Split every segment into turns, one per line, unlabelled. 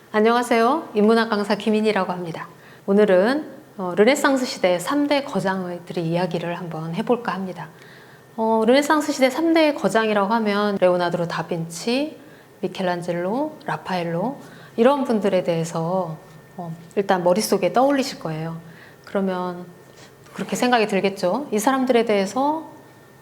안녕하세요. 인문학 강사 김인희라고 합니다. 오늘은 르네상스 시대의 3대 거장들의 이야기를 한번 해볼까 합니다. 르네상스 시대 3대 거장이라고 하면 레오나르도 다빈치, 미켈란젤로, 라파엘로 이런 분들에 대해서 일단 머릿속에 떠올리실 거예요. 그러면 그렇게 생각이 들겠죠. 이 사람들에 대해서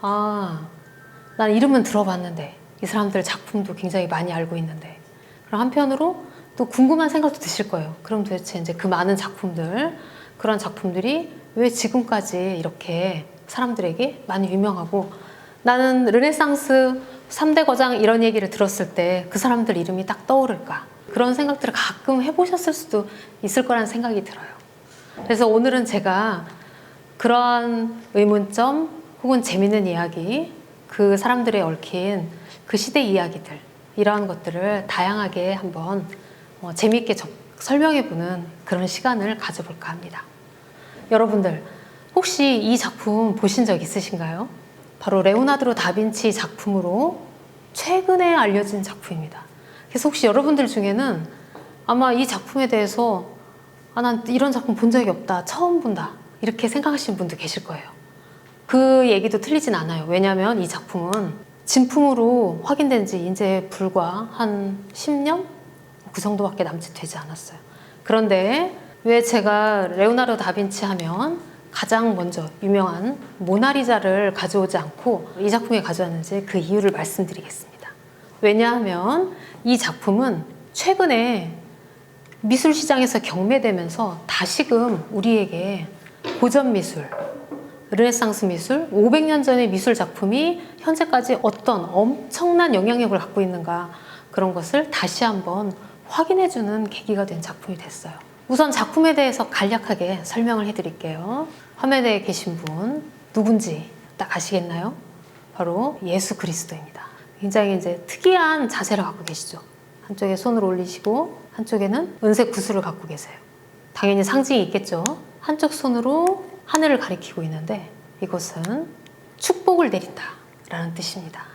난 이름은 들어봤는데 이 사람들 작품도 굉장히 많이 알고 있는데, 그럼 한편으로 또 궁금한 생각도 드실 거예요. 그럼 도대체 이제 그 많은 작품들, 그런 작품들이 왜 지금까지 이렇게 사람들에게 많이 유명하고, 나는 르네상스 3대 거장 이런 얘기를 들었을 때 그 사람들 이름이 딱 떠오를까? 그런 생각들을 가끔 해보셨을 수도 있을 거라는 생각이 들어요. 그래서 오늘은 제가 그러한 의문점 혹은 재밌는 이야기, 그 사람들의 얽힌 그 시대 이야기들, 이러한 것들을 다양하게 한번 재미있게 설명해보는 그런 시간을 가져볼까 합니다. 여러분들 혹시 이 작품 보신 적 있으신가요? 바로 레오나르도 다빈치 작품으로 최근에 알려진 작품입니다. 그래서 혹시 여러분들 중에는 아마 이 작품에 대해서 난 이런 작품 본 적이 없다, 처음 본다, 이렇게 생각하시는 분도 계실 거예요. 그 얘기도 틀리진 않아요. 왜냐하면 이 작품은 진품으로 확인된 지 이제 불과 한 10년? 그 정도밖에 남짓 되지 않았어요. 그런데 왜 제가 레오나르도 다빈치 하면 가장 먼저 유명한 모나리자를 가져오지 않고 이 작품에 가져왔는지 그 이유를 말씀드리겠습니다. 왜냐하면 이 작품은 최근에 미술 시장에서 경매되면서 다시금 우리에게 고전 미술, 르네상스 미술, 500년 전의 미술 작품이 현재까지 어떤 엄청난 영향력을 갖고 있는가, 그런 것을 다시 한번 확인해주는 계기가 된 작품이 됐어요. 우선 작품에 대해서 간략하게 설명을 해드릴게요. 화면에 계신 분 누군지 딱 아시겠나요? 바로 예수 그리스도입니다. 굉장히 이제 특이한 자세를 갖고 계시죠. 한쪽에 손을 올리시고 한쪽에는 은색 구슬을 갖고 계세요. 당연히 상징이 있겠죠. 한쪽 손으로 하늘을 가리키고 있는데 이것은 축복을 내린다 라는 뜻입니다.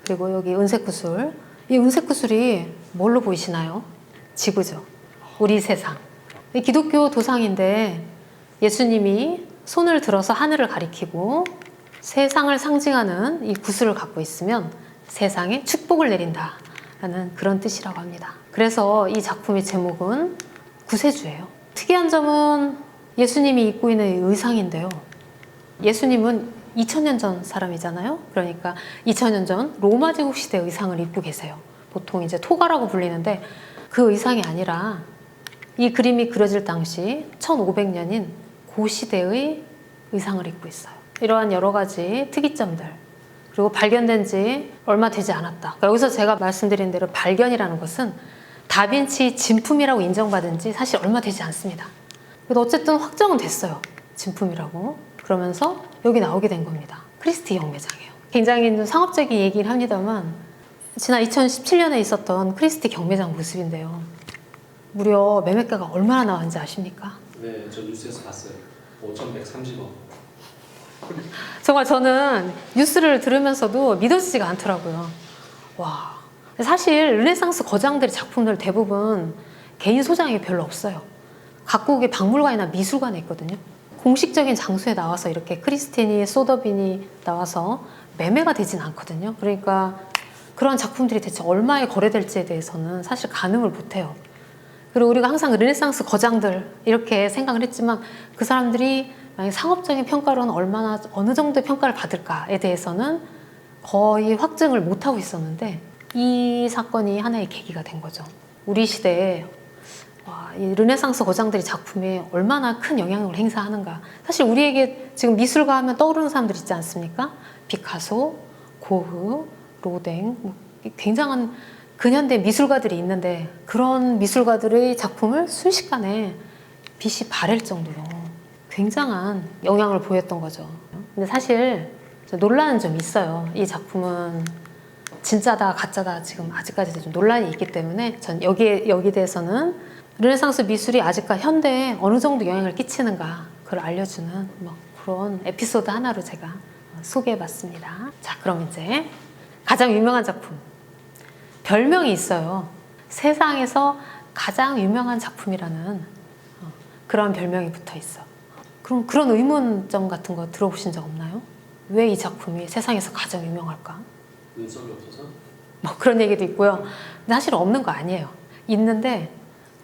그리고 여기 은색 구슬, 이 은색 구슬이 뭘로 보이시나요? 지구죠. 우리 세상. 기독교 도상인데 예수님이 손을 들어서 하늘을 가리키고 세상을 상징하는 이 구슬을 갖고 있으면 세상에 축복을 내린다 라는 그런 뜻이라고 합니다. 그래서 이 작품의 제목은 구세주예요. 특이한 점은 예수님이 입고 있는 의상인데요. 예수님은 2000년 전 사람이잖아요. 그러니까 2000년 전 로마 제국 시대 의상을 입고 계세요. 보통 이제 토가라고 불리는데 그 의상이 아니라 이 그림이 그려질 당시 1500년인 고시대의 의상을 입고 있어요. 이러한 여러 가지 특이점들, 그리고 발견된 지 얼마 되지 않았다. 그러니까 여기서 제가 말씀드린 대로 발견이라는 것은 다빈치 진품이라고 인정받은 지 사실 얼마 되지 않습니다. 그래도 어쨌든 확정은 됐어요. 진품이라고. 그러면서 여기 나오게 된 겁니다. 크리스티 경매장이에요. 굉장히 좀 상업적인 얘기를 합니다만 지난 2017년에 있었던 크리스티 경매장 모습인데요. 무려 매매가가 얼마나 나왔는지 아십니까?
네, 저 뉴스에서 봤어요. 5,130원.
정말 저는 뉴스를 들으면서도 믿어지지가 않더라고요. 와, 사실 르네상스 거장들의 작품들 대부분 개인 소장이 별로 없어요. 각국의 박물관이나 미술관에 있거든요. 공식적인 장소에 나와서 이렇게 크리스티니, 소더빈이 나와서 매매가 되진 않거든요. 그러니까 그런 작품들이 대체 얼마에 거래될지에 대해서는 사실 가늠을 못해요. 그리고 우리가 항상 르네상스 거장들 이렇게 생각을 했지만 그 사람들이 만약 상업적인 평가로는 얼마나 어느 정도의 평가를 받을까에 대해서는 거의 확증을 못하고 있었는데 이 사건이 하나의 계기가 된 거죠. 우리 시대에 이 르네상스 거장들의 작품에 얼마나 큰 영향력을 행사하는가. 사실 우리에게 지금 미술가 하면 떠오르는 사람들 있지 않습니까? 피카소, 고흐, 로댕, 굉장한 근현대 미술가들이 있는데 그런 미술가들의 작품을 순식간에 빛이 바랄 정도로 굉장한 영향을 보였던 거죠. 근데 사실 논란은 좀 있어요. 이 작품은 진짜다 가짜다 지금 아직까지도 좀 논란이 있기 때문에 전 여기에 대해서는 르네상스 미술이 아직까지 현대에 어느 정도 영향을 끼치는가 그걸 알려주는 그런 에피소드 하나로 제가 소개해봤습니다. 자, 그럼 이제 가장 유명한 작품, 별명이 있어요. 세상에서 가장 유명한 작품이라는 그런 별명이 붙어 있어. 그럼 그런 의문점 같은 거 들어보신 적 없나요? 왜 이 작품이 세상에서 가장 유명할까?
눈썹이 없어서?
뭐 그런 얘기도 있고요. 근데 사실 없는 거 아니에요. 있는데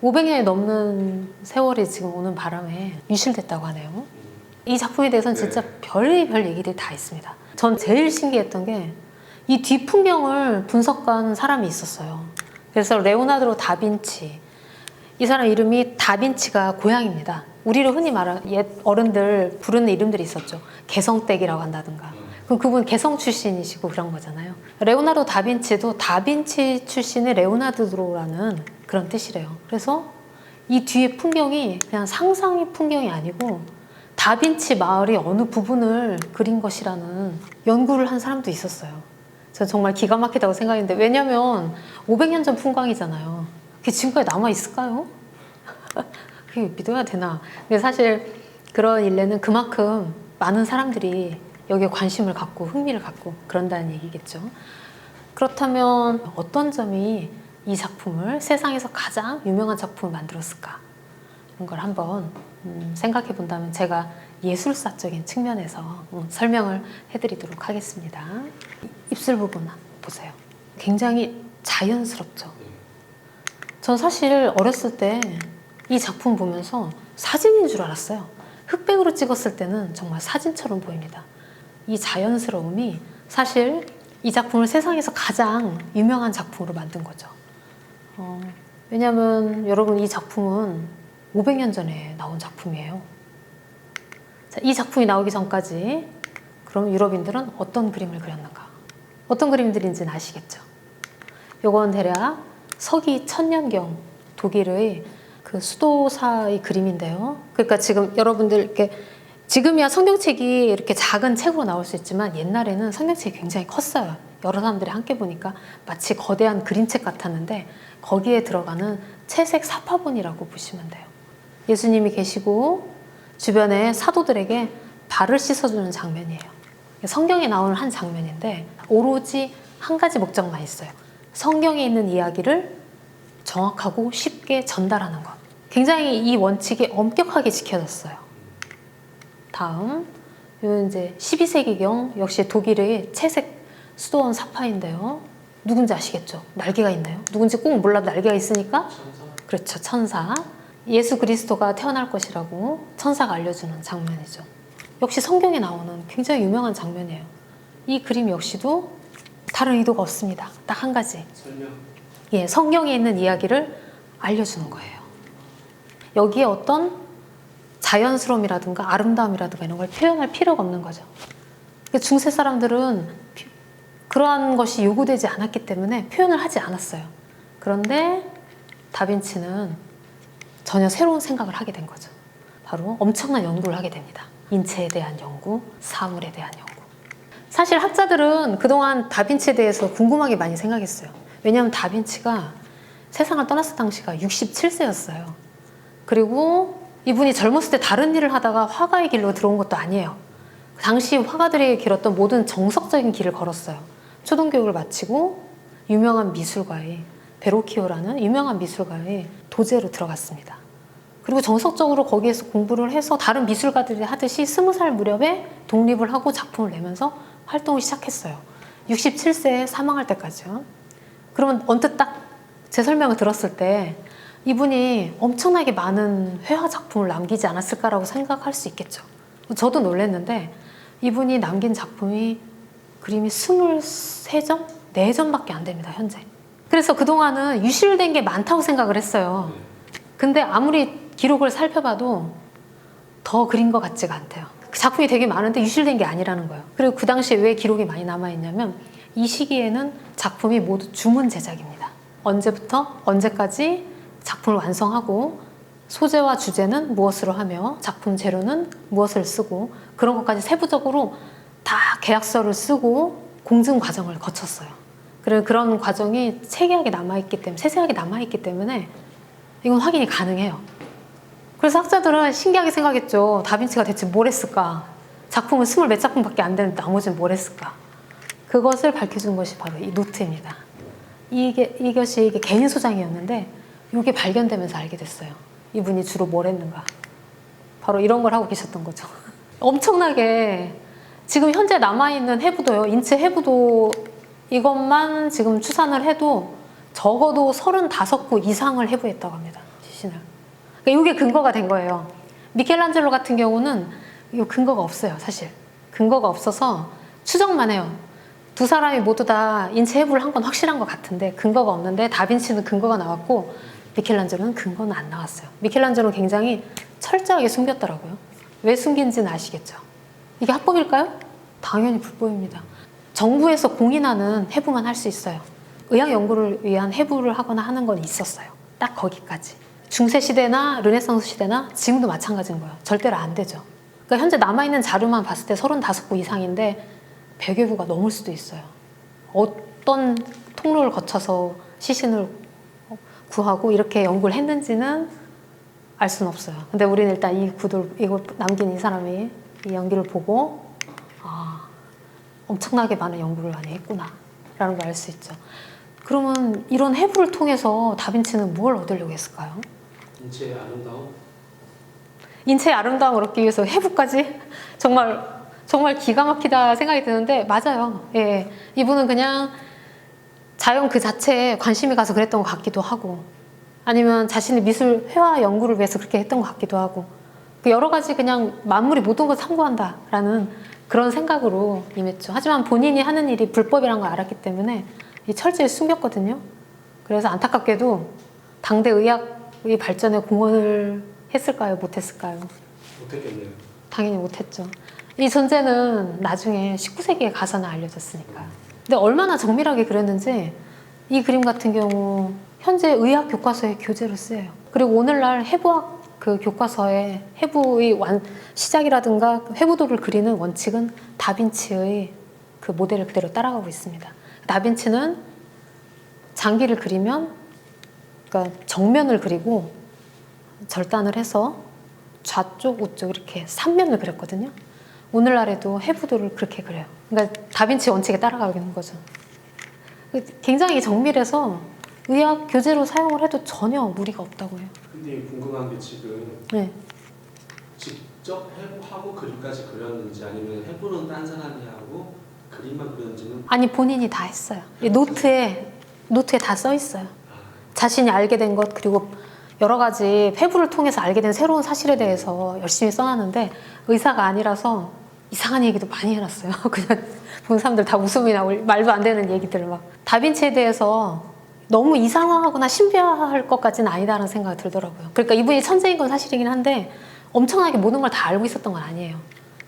500년이 넘는 세월이 지금 오는 바람에 유실됐다고 하네요. 이 작품에 대해서는 진짜 별의별 얘기들이 다 있습니다. 전 제일 신기했던 게 이 뒷풍경을 분석한 사람이 있었어요. 그래서 레오나르도 다빈치, 이 사람 이름이 다빈치가 고향입니다. 우리를 흔히 말하는 옛 어른들 부르는 이름들이 있었죠. 개성댁이라고 한다든가. 그럼 그분 개성 출신이시고 그런 거잖아요. 레오나르도 다빈치도 다빈치 출신의 레오나르도라는 그런 뜻이래요. 그래서 이 뒤에 풍경이 그냥 상상의 풍경이 아니고 다빈치 마을의 어느 부분을 그린 것이라는 연구를 한 사람도 있었어요. 저 정말 기가 막히다고 생각했는데, 왜냐면 500년 전 풍광이잖아요. 그게 지금까지 남아있을까요? 그게 믿어야 되나? 근데 사실 그런 일례는 그만큼 많은 사람들이 여기에 관심을 갖고 흥미를 갖고 그런다는 얘기겠죠. 그렇다면 어떤 점이 이 작품을 세상에서 가장 유명한 작품을 만들었을까? 이런 걸 한번 생각해 본다면 제가 예술사적인 측면에서 설명을 해드리도록 하겠습니다. 입술 부분 보세요. 굉장히 자연스럽죠. 전 사실 어렸을 때 이 작품 보면서 사진인 줄 알았어요. 흑백으로 찍었을 때는 정말 사진처럼 보입니다. 이 자연스러움이 사실 이 작품을 세상에서 가장 유명한 작품으로 만든 거죠. 왜냐하면 여러분, 이 작품은 500년 전에 나온 작품이에요. 자, 이 작품이 나오기 전까지 그럼 유럽인들은 어떤 그림을 그렸는가? 어떤 그림들인지는 아시겠죠? 요건 대략 서기 1000년경 독일의 그 수도사의 그림인데요. 그러니까 지금 여러분들 이렇게 지금이야 성경책이 이렇게 작은 책으로 나올 수 있지만 옛날에는 성경책이 굉장히 컸어요. 여러 사람들이 함께 보니까 마치 거대한 그림책 같았는데 거기에 들어가는 채색 사파본이라고 보시면 돼요. 예수님이 계시고 주변에 사도들에게 발을 씻어주는 장면이에요. 성경에 나오는 한 장면인데 오로지 한 가지 목적만 있어요. 성경에 있는 이야기를 정확하고 쉽게 전달하는 것. 굉장히 이 원칙이 엄격하게 지켜졌어요. 다음, 요 이제 12세기경 역시 독일의 채색 수도원 사파인데요. 누군지 아시겠죠? 날개가 있나요? 누군지 꼭 몰라도 날개가 있으니까?
천사?
그렇죠, 천사. 예수 그리스도가 태어날 것이라고 천사가 알려주는 장면이죠. 역시 성경에 나오는 굉장히 유명한 장면이에요. 이 그림 역시도 다른 의도가 없습니다. 딱 한 가지.
설명?
예, 성경에 있는 이야기를 알려주는 거예요. 여기에 어떤 자연스러움이라든가 아름다움이라든가 이런 걸 표현할 필요가 없는 거죠. 중세 사람들은 그러한 것이 요구되지 않았기 때문에 표현을 하지 않았어요. 그런데 다빈치는 전혀 새로운 생각을 하게 된 거죠. 바로 엄청난 연구를 하게 됩니다. 인체에 대한 연구, 사물에 대한 연구. 사실 학자들은 그동안 다빈치에 대해서 궁금하게 많이 생각했어요. 왜냐하면 다빈치가 세상을 떠났을 당시가 67세였어요. 그리고 이분이 젊었을 때 다른 일을 하다가 화가의 길로 들어온 것도 아니에요. 당시 화가들이 길었던 모든 정석적인 길을 걸었어요. 초등교육을 마치고 유명한 미술가의 베로키오라는 유명한 미술가의 도제로 들어갔습니다. 그리고 정석적으로 거기에서 공부를 해서 다른 미술가들이 하듯이 20살 무렵에 독립을 하고 작품을 내면서 활동을 시작했어요. 67세에 사망할 때까지요. 그러면 언뜻 딱 제 설명을 들었을 때 이분이 엄청나게 많은 회화 작품을 남기지 않았을까라고 생각할 수 있겠죠. 저도 놀랐는데 이분이 남긴 작품이 그림이 23점? 4점밖에 안 됩니다, 현재. 그래서 그동안은 유실된 게 많다고 생각을 했어요. 근데 아무리 기록을 살펴봐도 더 그린 것 같지가 않대요. 작품이 되게 많은데 유실된 게 아니라는 거예요. 그리고 그 당시에 왜 기록이 많이 남아있냐면 이 시기에는 작품이 모두 주문 제작입니다. 언제부터 언제까지 작품을 완성하고 소재와 주제는 무엇으로 하며 작품 재료는 무엇을 쓰고 그런 것까지 세부적으로 다 계약서를 쓰고 공증 과정을 거쳤어요. 그리고 그런 과정이 세세하게 남아있기 때문에 이건 확인이 가능해요. 그래서 학자들은 신기하게 생각했죠. 다빈치가 대체 뭘 했을까? 작품은 20몇 작품밖에 안 되는데 나머지는 뭘 했을까? 그것을 밝혀준 것이 바로 이 노트입니다. 이게 개인 소장이었는데 이게 발견되면서 알게 됐어요. 이분이 주로 뭘 했는가. 바로 이런 걸 하고 계셨던 거죠. 엄청나게 지금 현재 남아있는 해부도요. 인체 해부도 이것만 지금 추산을 해도 적어도 35구 이상을 해부했다고 합니다. 시신을. 그러니까 이게 근거가 된 거예요. 미켈란젤로 같은 경우는 이 근거가 없어요. 사실. 근거가 없어서 추정만 해요. 두 사람이 모두 다 인체 해부를 한 건 확실한 것 같은데 근거가 없는데 다빈치는 근거가 나왔고 미켈란젤로는 근거는 안 나왔어요. 미켈란젤로는 굉장히 철저하게 숨겼더라고요. 왜 숨긴지는 아시겠죠? 이게 합법일까요? 당연히 불법입니다. 정부에서 공인하는 해부만 할 수 있어요. 의학 연구를 위한 해부를 하거나 하는 건 있었어요. 딱 거기까지. 중세 시대나 르네상스 시대나 지금도 마찬가지인 거예요. 절대로 안 되죠. 그러니까 현재 남아있는 자료만 봤을 때 35구 이상인데 100여 구가 넘을 수도 있어요. 어떤 통로를 거쳐서 시신을 구하고 이렇게 연구를 했는지는 알 수는 없어요. 근데 우리는 일단 이 구들, 이걸 남긴 이 사람이 이 연기를 보고 엄청나게 많은 연구를 많이 했구나 라는 걸 알 수 있죠. 그러면 이런 해부를 통해서 다빈치는 뭘 얻으려고 했을까요?
인체의 아름다움?
인체의 아름다움을 얻기 위해서 해부까지? 정말 기가 막히다 생각이 드는데 맞아요. 예, 이분은 그냥 자연 그 자체에 관심이 가서 그랬던 것 같기도 하고 아니면 자신의 미술 회화 연구를 위해서 그렇게 했던 것 같기도 하고 여러 가지 그냥 만물이 모든 걸 탐구한다라는 그런 생각으로 임했죠. 하지만 본인이 하는 일이 불법이라는 걸 알았기 때문에 철저히 숨겼거든요. 그래서 안타깝게도 당대 의학의 발전에 공헌을 했을까요? 못했을까요?
못했겠네요.
당연히 못했죠. 이 존재는 나중에 19세기에 가서는 알려졌으니까. 근데 얼마나 정밀하게 그렸는지 이 그림 같은 경우 현재 의학 교과서에 교재로 쓰여요. 그리고 오늘날 해부학 그 교과서에 해부의 시작이라든가 해부도를 그리는 원칙은 다빈치의 그 모델을 그대로 따라가고 있습니다. 다빈치는 장기를 그리면 그러니까 정면을 그리고 절단을 해서 좌쪽, 우쪽 이렇게 3면을 그렸거든요. 오늘날에도 해부도를 그렇게 그려요. 그러니까 다빈치 원칙에 따라가는 거죠. 굉장히 정밀해서 의학 교재로 사용을 해도 전혀 무리가 없다고 해요.
근데 궁금한 게 지금
네.
직접 해부하고 그림까지 그렸는지 아니면 해부는 딴 사람이 하고 그림만 그렸는지는
아니 본인이 다 했어요. 이 노트에 다 써 있어요. 자신이 알게 된 것 그리고 여러 가지 해부를 통해서 알게 된 새로운 사실에 대해서 열심히 써놨는데 의사가 아니라서 이상한 얘기도 많이 해놨어요. 그냥 본 사람들 다 웃음이 나고 말도 안 되는 얘기들을 막. 다빈치에 대해서 너무 이상하거나 신비할 것까지는 아니다라는 생각이 들더라고요. 그러니까 이분이 천재인 건 사실이긴 한데 엄청나게 모든 걸 다 알고 있었던 건 아니에요.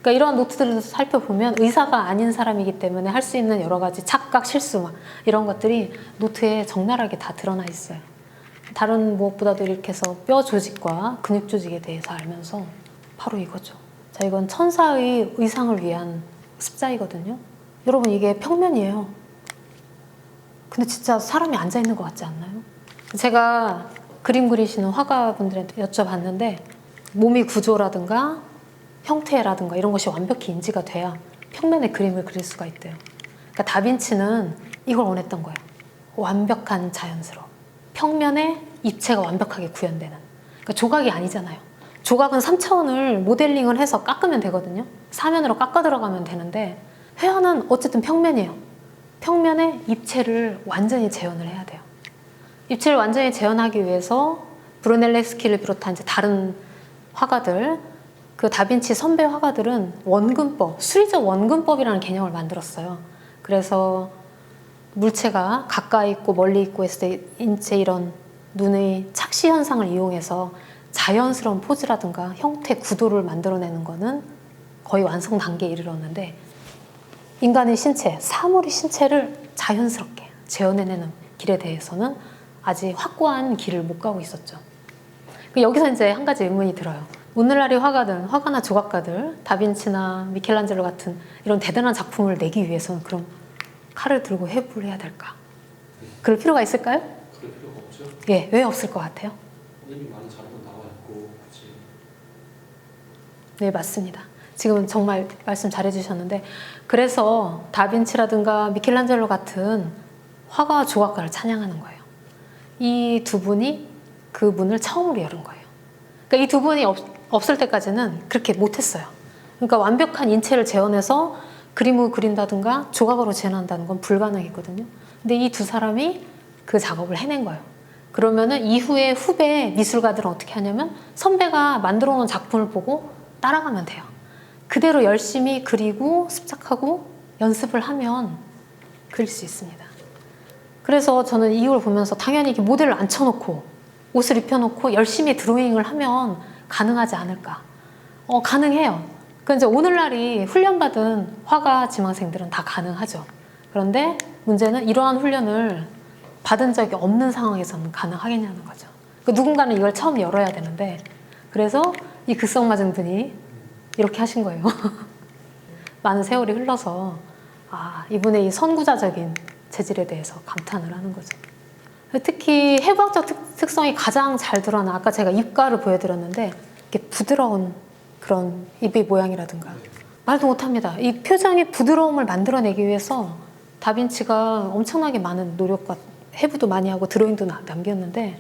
그러니까 이러한 노트들을 살펴보면 의사가 아닌 사람이기 때문에 할 수 있는 여러 가지 착각, 실수 막 이런 것들이 노트에 적나라하게 다 드러나 있어요. 다른 무엇보다도 이렇게 해서 뼈 조직과 근육 조직에 대해서 알면서 바로 이거죠. 자, 이건 천사의 의상을 위한 습자이거든요. 여러분 이게 평면이에요. 근데 진짜 사람이 앉아있는 것 같지 않나요? 제가 그림 그리시는 화가분들한테 여쭤봤는데 몸의 구조라든가 형태라든가 이런 것이 완벽히 인지가 돼야 평면에 그림을 그릴 수가 있대요. 그러니까 다빈치는 이걸 원했던 거예요. 완벽한 자연스러움. 평면에 입체가 완벽하게 구현되는. 그러니까 조각이 아니잖아요. 조각은 3차원을 모델링을 해서 깎으면 되거든요. 사면으로 깎아 들어가면 되는데 회화는 어쨌든 평면이에요. 평면에 입체를 완전히 재현을 해야 돼요. 입체를 완전히 재현하기 위해서 브루넬레스키를 비롯한 이제 다른 화가들, 그 다빈치 선배 화가들은 원근법, 수리적 원근법이라는 개념을 만들었어요. 그래서 물체가 가까이 있고 멀리 있고 했을 때 인체 이런 눈의 착시 현상을 이용해서 자연스러운 포즈라든가 형태, 구도를 만들어내는 거는 거의 완성 단계에 이르렀는데 인간의 신체, 사물의 신체를 자연스럽게 재현해내는 길에 대해서는 아직 확고한 길을 못 가고 있었죠. 여기서 이제 한 가지 의문이 들어요. 오늘날의 화가들, 화가나 조각가들, 다빈치나 미켈란젤로 같은 이런 대단한 작품을 내기 위해서는 그럼 칼을 들고 해부를 해야 될까? 그럴 필요가 있을까요?
그럴 필요가 없죠.
예, 왜 없을 것 같아요?
이미 많은 자료가 나와 있고 그치.
네, 맞습니다. 지금 정말 말씀 잘해주셨는데 그래서 다빈치라든가 미켈란젤로 같은 화가와 조각가를 찬양하는 거예요. 이 두 분이 그 문을 처음으로 열은 거예요. 그러니까 이 두 분이 없을 때까지는 그렇게 못했어요. 그러니까 완벽한 인체를 재현해서 그림을 그린다든가 조각으로 재현한다는 건 불가능했거든요. 근데 이 두 사람이 그 작업을 해낸 거예요. 그러면은 이후에 후배 미술가들은 어떻게 하냐면 선배가 만들어 놓은 작품을 보고 따라가면 돼요. 그대로 열심히 그리고 습작하고 연습을 하면 그릴 수 있습니다. 그래서 저는 이걸 보면서 당연히 이렇게 모델을 앉혀놓고 옷을 입혀놓고 열심히 드로잉을 하면 가능하지 않을까. 가능해요. 그러니까 이제 오늘날이 훈련받은 화가 지망생들은 다 가능하죠. 그런데 문제는 이러한 훈련을 받은 적이 없는 상황에서는 가능하겠냐는 거죠. 그러니까 누군가는 이걸 처음 열어야 되는데 그래서 이 극성맞은 분이 이렇게 하신 거예요. 많은 세월이 흘러서 이분의 이 선구자적인 재질에 대해서 감탄을 하는 거죠. 특히 해부학적 특성이 가장 잘 드러나 아까 제가 입가를 보여드렸는데 이렇게 부드러운 그런 입의 모양이라든가 말도 못합니다. 이 표정의 부드러움을 만들어내기 위해서 다빈치가 엄청나게 많은 노력과 해부도 많이 하고 드로잉도 남겼는데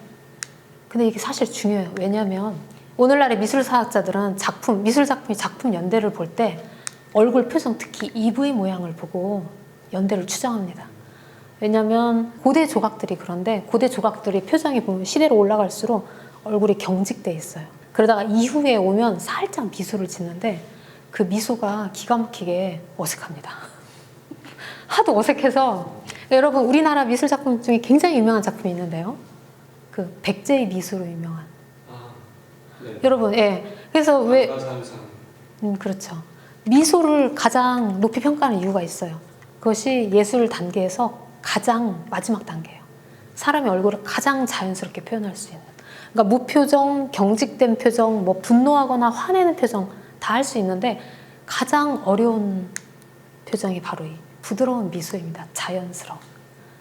근데 이게 사실 중요해요. 왜냐하면 오늘날의 미술사학자들은 미술 작품이 작품 연대를 볼 때 얼굴 표정 특히 입의 모양을 보고 연대를 추정합니다. 왜냐하면 고대 조각들이 그런데 고대 조각들이 표정이 보면 시대로 올라갈수록 얼굴이 경직돼 있어요. 그러다가 이후에 오면 살짝 미소를 짓는데 그 미소가 기가 막히게 어색합니다. 하도 어색해서 여러분 우리나라 미술 작품 중에 굉장히 유명한 작품이 있는데요. 그 백제의 미소로 유명한.
네.
여러분, 예. 그래서 왜
자유상.
그렇죠. 미소를 가장 높이 평가하는 이유가 있어요. 그것이 예술 단계에서 가장 마지막 단계예요. 사람의 얼굴을 가장 자연스럽게 표현할 수 있는. 그러니까 무표정, 경직된 표정, 뭐 분노하거나 화내는 표정 다 할 수 있는데 가장 어려운 표정이 바로 이 부드러운 미소입니다. 자연스러운.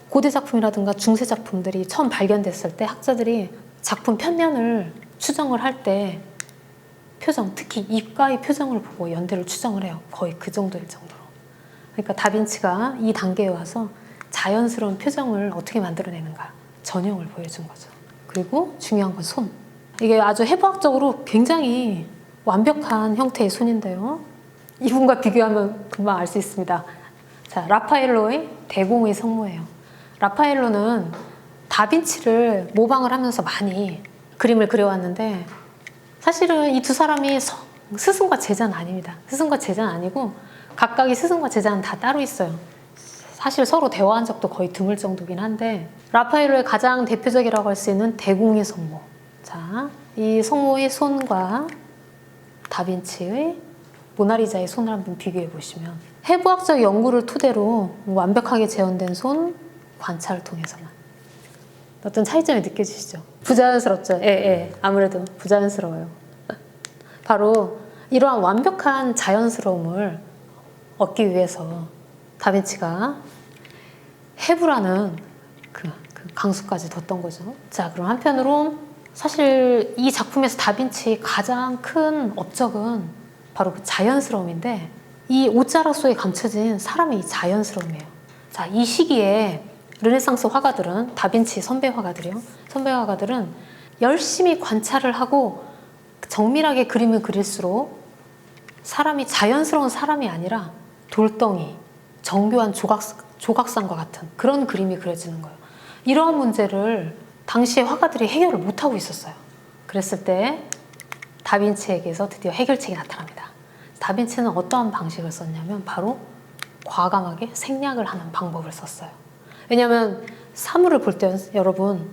고대 작품이라든가 중세 작품들이 처음 발견됐을 때 학자들이 작품 편면을 추정을 할 때 표정, 특히 입가의 표정을 보고 연대를 추정을 해요. 거의 그 정도일 정도로. 그러니까 다빈치가 이 단계에 와서 자연스러운 표정을 어떻게 만들어내는가 전형을 보여준 거죠. 그리고 중요한 건 손. 이게 아주 해부학적으로 굉장히 완벽한 형태의 손인데요. 이분과 비교하면 금방 알 수 있습니다. 자, 라파엘로의 대공의 성모예요. 라파엘로는 다빈치를 모방을 하면서 많이 그림을 그려왔는데 사실은 이 두 사람이 스승과 제자는 아닙니다. 스승과 제자는 아니고 각각의 스승과 제자는 다 따로 있어요. 사실 서로 대화한 적도 거의 드물 정도긴 한데 라파엘로의 가장 대표적이라고 할 수 있는 대공의 성모. 자, 이 성모의 손과 다빈치의 모나리자의 손을 한번 비교해 보시면 해부학적 연구를 토대로 완벽하게 재현된 손 관찰을 통해서만 어떤 차이점이 느껴지시죠? 부자연스럽죠? 예. 아무래도 부자연스러워요. 바로 이러한 완벽한 자연스러움을 얻기 위해서 다빈치가 해부라는 그 강수까지 뒀던 거죠. 자, 그럼 한편으로 사실 이 작품에서 다빈치의 가장 큰 업적은 바로 그 자연스러움인데 이 옷자락 속에 감춰진 사람의 이 자연스러움이에요. 자, 이 시기에 르네상스 화가들은 다빈치 선배 화가들이요. 선배 화가들은 열심히 관찰을 하고 정밀하게 그림을 그릴수록 사람이 자연스러운 사람이 아니라 돌덩이, 정교한 조각상과 같은 그런 그림이 그려지는 거예요. 이러한 문제를 당시의 화가들이 해결을 못하고 있었어요. 그랬을 때 다빈치에게서 드디어 해결책이 나타납니다. 다빈치는 어떠한 방식을 썼냐면 바로 과감하게 생략을 하는 방법을 썼어요. 왜냐하면 사물을 볼 때 여러분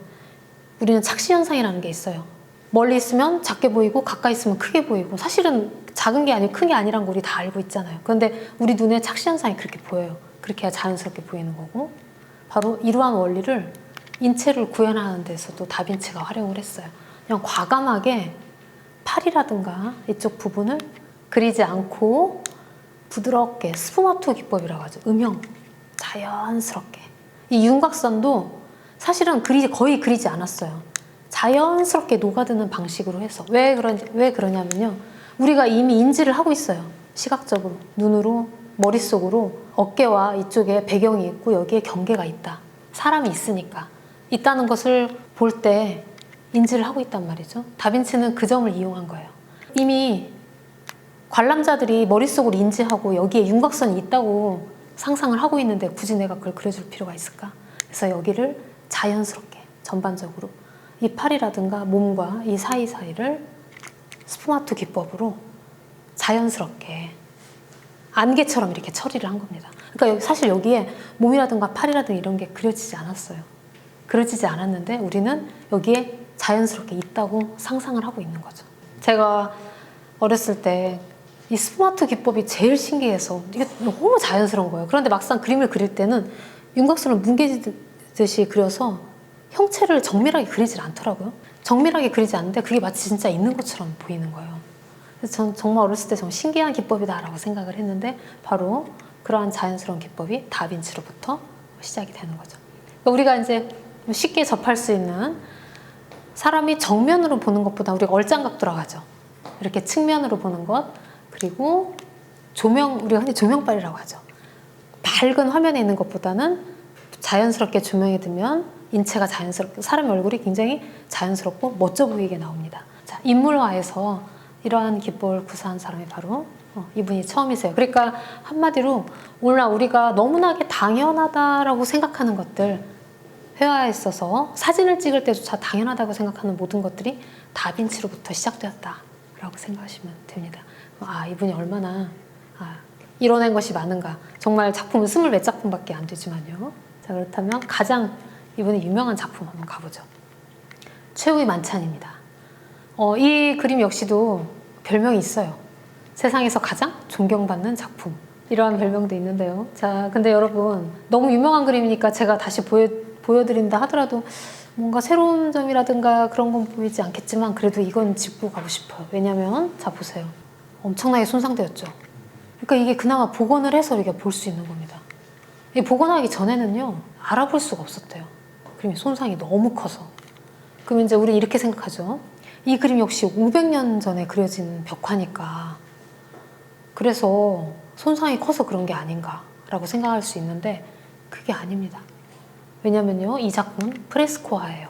우리는 착시현상이라는 게 있어요. 멀리 있으면 작게 보이고 가까이 있으면 크게 보이고 사실은 작은 게 아니고 큰 게 아니란 거 우리 다 알고 있잖아요. 그런데 우리 눈에 착시현상이 그렇게 보여요. 그렇게 해야 자연스럽게 보이는 거고 바로 이러한 원리를 인체를 구현하는 데서도 다빈치가 활용을 했어요. 그냥 과감하게 팔이라든가 이쪽 부분을 그리지 않고 부드럽게 스푸마토 기법이라고 하죠. 음영, 자연스럽게. 이 윤곽선도 사실은 거의 그리지 않았어요. 자연스럽게 녹아드는 방식으로 해서 왜 그러냐면요. 우리가 이미 인지를 하고 있어요. 시각적으로, 눈으로, 머릿속으로 어깨와 이쪽에 배경이 있고 여기에 경계가 있다. 사람이 있으니까. 있다는 것을 볼 때 인지를 하고 있단 말이죠. 다빈치는 그 점을 이용한 거예요. 이미 관람자들이 머릿속으로 인지하고 여기에 윤곽선이 있다고 상상을 하고 있는데 굳이 내가 그걸 그려줄 필요가 있을까? 그래서 여기를 자연스럽게 전반적으로 이 팔이라든가 몸과 이 사이사이를 스푸마토 기법으로 자연스럽게 안개처럼 이렇게 처리를 한 겁니다. 그러니까 사실 여기에 몸이라든가 팔이라든가 이런 게 그려지지 않았어요. 그려지지 않았는데 우리는 여기에 자연스럽게 있다고 상상을 하고 있는 거죠. 제가 어렸을 때 이 스푸마토 기법이 제일 신기해서 이게 너무 자연스러운 거예요. 그런데 막상 그림을 그릴 때는 윤곽선을 뭉개지듯이 그려서 형체를 정밀하게 그리질 않더라고요. 정밀하게 그리지 않는데 그게 마치 진짜 있는 것처럼 보이는 거예요. 그래서 전 정말 어렸을 때 정말 신기한 기법이다라고 생각을 했는데 바로 그러한 자연스러운 기법이 다빈치로부터 시작이 되는 거죠. 그러니까 우리가 이제 쉽게 접할 수 있는 사람이 정면으로 보는 것보다 우리가 얼짱각도라고 하죠. 이렇게 측면으로 보는 것 그리고 조명, 우리가 흔히 조명빨이라고 하죠. 밝은 화면에 있는 것보다는 자연스럽게 조명이 들면 인체가 자연스럽게 사람의 얼굴이 굉장히 자연스럽고 멋져 보이게 나옵니다. 자, 인물화에서 이러한 기법을 구사한 사람이 바로 이분이 처음이세요. 그러니까 한마디로 오늘날 우리가 너무나게 당연하다라고 생각하는 것들 회화에 있어서 사진을 찍을 때조차 당연하다고 생각하는 모든 것들이 다빈치로부터 시작되었다라고 생각하시면 됩니다. 이분이 얼마나 이뤄낸 것이 많은가. 정말 작품은 20몇 작품밖에 안 되지만요. 자, 그렇다면 가장 이분의 유명한 작품 한번 가보죠. 최후의 만찬입니다. 이 그림 역시도 별명이 있어요. 세상에서 가장 존경받는 작품. 이러한 별명도 있는데요. 자, 근데 여러분 너무 유명한 그림이니까 제가 다시 보여드린다 하더라도 뭔가 새로운 점이라든가 그런 건 보이지 않겠지만 그래도 이건 짚고 가고 싶어요. 왜냐면 자 보세요. 엄청나게 손상되었죠. 그러니까 이게 그나마 복원을 해서 우리가 볼 수 있는 겁니다. 이 복원하기 전에는요 알아볼 수가 없었대요. 그림의 손상이 너무 커서. 그럼 이제 우리 이렇게 생각하죠. 이 그림 역시 500년 전에 그려진 벽화니까 그래서 손상이 커서 그런 게 아닌가라고 생각할 수 있는데 그게 아닙니다. 왜냐면요 이 작품은 프레스코화예요.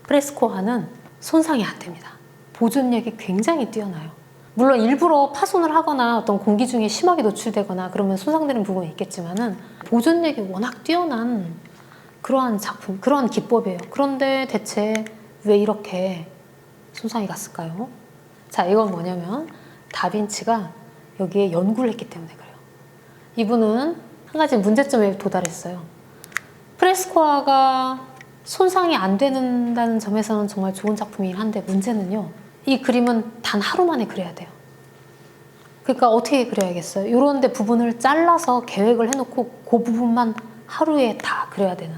프레스코화는 손상이 안 됩니다. 보존력이 굉장히 뛰어나요. 물론 일부러 파손을 하거나 어떤 공기 중에 심하게 노출되거나 그러면 손상되는 부분이 있겠지만은 보존력이 워낙 뛰어난 그러한 작품, 그러한 기법이에요. 그런데 대체 왜 이렇게 손상이 갔을까요? 자, 이건 뭐냐면 다빈치가 여기에 연구를 했기 때문에 그래요. 이분은 한 가지 문제점에 도달했어요. 프레스코화가 손상이 안 된다는 점에서는 정말 좋은 작품이긴 한데 문제는요. 이 그림은 단 하루 만에 그려야 돼요. 그러니까 어떻게 그려야겠어요? 이런 데 부분을 잘라서 계획을 해놓고 그 부분만 하루에 다 그려야 되는.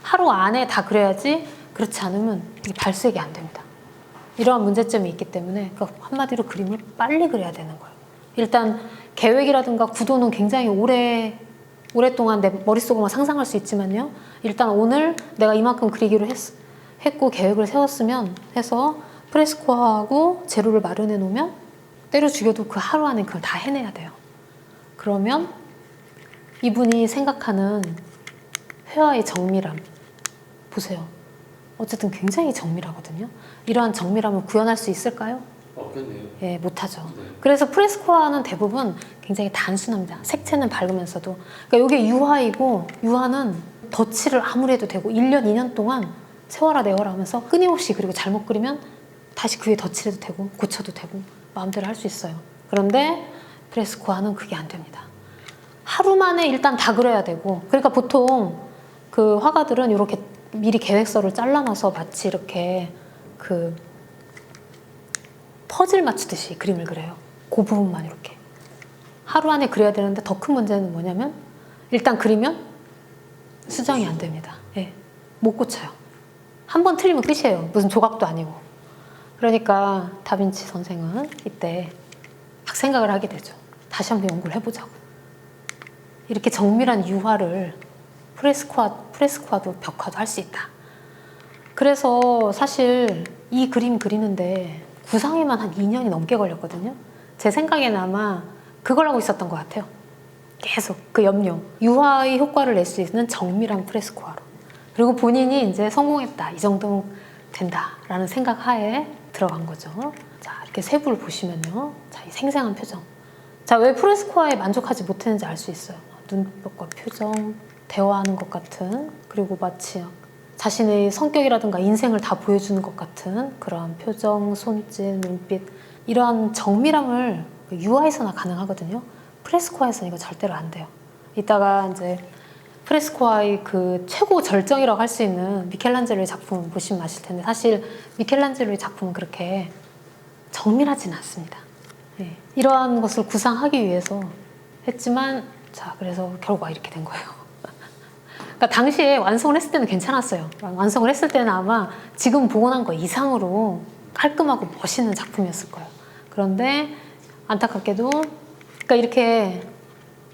하루 안에 다 그려야지 그렇지 않으면 이게 발색이 안 됩니다. 이러한 문제점이 있기 때문에 그러니까 한마디로 그림을 빨리 그려야 되는 거예요. 일단 계획이라든가 구도는 굉장히 오랫동안 내 머릿속으로만 상상할 수 있지만요. 일단 오늘 내가 이만큼 그리기로 했고 계획을 세웠으면 해서 프레스코화하고 재료를 마련해 놓으면 때려 죽여도 그 하루 안에 그걸 다 해내야 돼요. 그러면 이분이 생각하는 회화의 정밀함 보세요. 어쨌든 굉장히 정밀하거든요. 이러한 정밀함을 구현할 수 있을까요?
없겠네요.
예, 못하죠.
네.
그래서 프레스코화는 대부분 굉장히 단순합니다. 색채는 밝으면서도. 그러니까 이게 유화이고 유화는 덧칠을 아무리 해도 되고 1년, 2년 동안 세워라 내워라 하면서 끊임없이 그리고 잘못 그리면 다시 그 위에 덧칠해도 되고 고쳐도 되고 마음대로 할 수 있어요. 그런데 프레스코화는 그게 안 됩니다. 하루 만에 일단 다 그려야 되고 그러니까 보통 그 화가들은 이렇게 미리 계획서를 잘라놔서 마치 이렇게 그 퍼즐 맞추듯이 그림을 그려요. 그 부분만 이렇게. 하루 안에 그려야 되는데 더 큰 문제는 뭐냐면 일단 그리면 수정이 안 됩니다. 예, 못 고쳐요. 한 번 틀리면 끝이에요. 무슨 조각도 아니고. 그러니까 다빈치 선생은 이때 막 생각을 하게 되죠. 다시 한번 연구를 해보자고. 이렇게 정밀한 유화를 프레스코화도 벽화도 할 수 있다. 그래서 사실 이 그림 그리는데 구상에만 한 2년이 넘게 걸렸거든요. 제 생각에는 아마 그걸 하고 있었던 것 같아요. 계속 그 염려. 유화의 효과를 낼 수 있는 정밀한 프레스코화로. 그리고 본인이 이제 성공했다. 이 정도면 된다라는 생각 하에 들어간 거죠. 자, 이렇게 세부를 보시면요. 자, 이 생생한 표정. 자, 왜 프레스코아에 만족하지 못했는지 알 수 있어요. 눈빛과 표정, 대화하는 것 같은, 그리고 마치 자신의 성격이라든가 인생을 다 보여주는 것 같은 그러한 표정, 손짓, 눈빛, 이러한 정밀함을 유아에서나 가능하거든요. 프레스코아에서는 이거 절대로 안 돼요. 이따가 이제 프레스코아의 그 최고 절정이라고 할 수 있는 미켈란젤로의 작품을 보시면 아실 텐데, 사실 미켈란젤로의 작품은 그렇게 정밀하지는 않습니다. 네. 이러한 것을 구상하기 위해서 했지만, 자, 그래서 결과가 이렇게 된 거예요. 그러니까 당시에 완성을 했을 때는 괜찮았어요. 완성을 했을 때는 아마 지금 복원한 거 이상으로 깔끔하고 멋있는 작품이었을 거예요. 그런데 안타깝게도, 그러니까 이렇게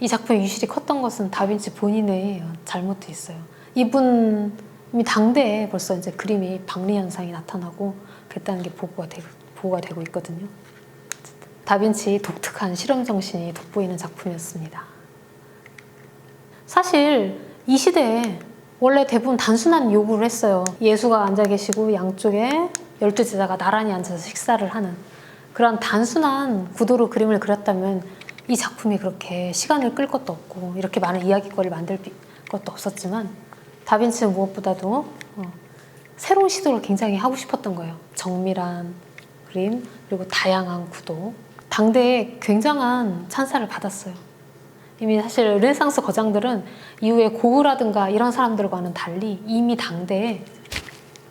이 작품의 유실이 컸던 것은 다빈치 본인의 잘못도 있어요. 이분이 당대에 벌써 이제 그림이 박리 현상이 나타나고 그랬다는 게 보고가 되고 있거든요. 다빈치 독특한 실험 정신이 돋보이는 작품이었습니다. 사실 이 시대에 원래 대부분 단순한 요구를 했어요. 예수가 앉아 계시고 양쪽에 12제자가 나란히 앉아서 식사를 하는 그런 단순한 구도로 그림을 그렸다면 이 작품이 그렇게 시간을 끌 것도 없고 이렇게 많은 이야기거리를 만들 것도 없었지만, 다빈치는 무엇보다도 새로운 시도를 굉장히 하고 싶었던 거예요. 정밀한 그림, 그리고 다양한 구도. 당대에 굉장한 찬사를 받았어요. 이미 사실 르네상스 거장들은 이후에 고흐라든가 이런 사람들과는 달리 이미 당대에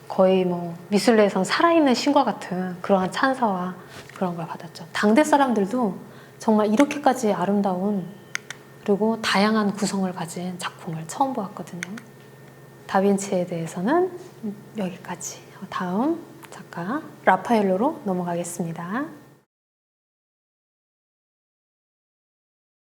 거의 뭐 미술계에선 살아있는 신과 같은 그러한 찬사와 그런 걸 받았죠. 당대 사람들도 정말 이렇게까지 아름다운 그리고 다양한 구성을 가진 작품을 처음 보았거든요. 다빈치에 대해서는 여기까지. 다음 작가 라파엘로로 넘어가겠습니다.